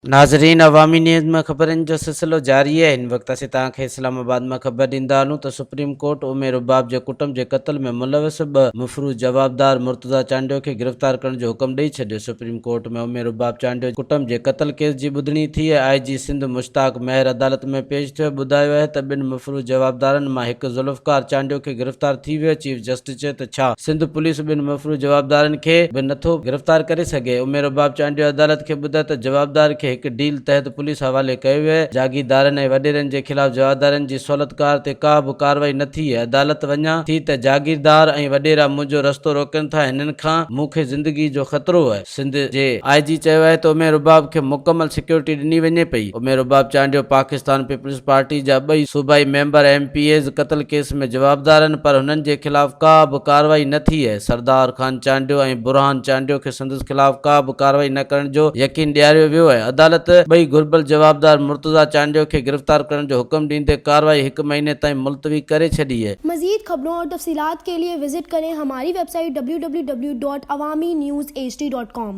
नाज़रीन, अवामी न्यूज़ में ख़बरनि जो सिलसिलो जारी है। इन वक्त असीं तव्हांखे इस्लामाबाद में ख़बर ॾींदा हलूं त सुप्रीम कोर्ट उमेर रुबाब जे कुटुंब जे क़त्ल में मुलविस मफ़रूज़ जवाबदार मुर्तज़ा चांडियो खे गिरफ़्तार करण जो हुकुम ॾेई छॾियो। सुप्रीम कोर्ट में उमेर रुबाब चांडियो कुटुंब जे क़त्ल केस जी ॿुधणी थी है। IG सिंध मुश्ताक मेहर अदालत में पेश थियो। ॿुधायो आहे त ॿिनि मफ़रूज़ जवाबदारनि मां हिकु ज़ुल्फ़कार चांडियो खे गिरफ़्तार थी वियो। चीफ जस्टिस चयो त छा सिंध पुलिस ॿिनि मफ़रूज़ जवाबदारनि खे बि नथो गिरफ़्तार करे सघे। उमेर रुबाब चांडियो अदालत खे ॿुधायो त जवाबदार खे हिकु डील तहत पुलिस हवाले कयो वियो आहे। जागीरदारनि ऐं वॾेरनि जे ख़िलाफ़ जवाबदारनि जी सहूलियतकार ते का बि कार्रवाई न थी है। अदालत वञा थी त जागीरदार ऐं वॾेरा मुंहिंजो रस्तो रोकनि था। हिननि खां मूंखे ज़िंदगी जो ख़तरो आहे। सिंध जे IG चयो आहे त उमेर रुबाब खे मुकमल सिक्योरिटी ॾिनी वञे पई। उमेर रुबाब चांडियो पाकिस्तान पीपल्स पार्टी जा ॿई सूबाई मेंबर MPAs क़त्ल केस में जवाबदार आहिनि, पर हुननि जे ख़िलाफ़ का बि कार्रवाई न थी है। सरदार खान चांडियो ऐं बुरहान चांडियो खे संदसि ख़िलाफ़ का बि कार्रवाई न करण जो यकीन ॾियारियो वियो आहे। अदालत ॿई घुर्बल जवाबदार मुर्तज़ा चांडियो खे गिरफ्तार करण जो हुक्म ॾींदे कार्रवाई 1 महीने ताईं मुलतवी करे छॾी है। मज़ीद खबरों और तफसीलात के लिए विजिट करें हमारी वेबसाइट www.awamiNewsHD.com।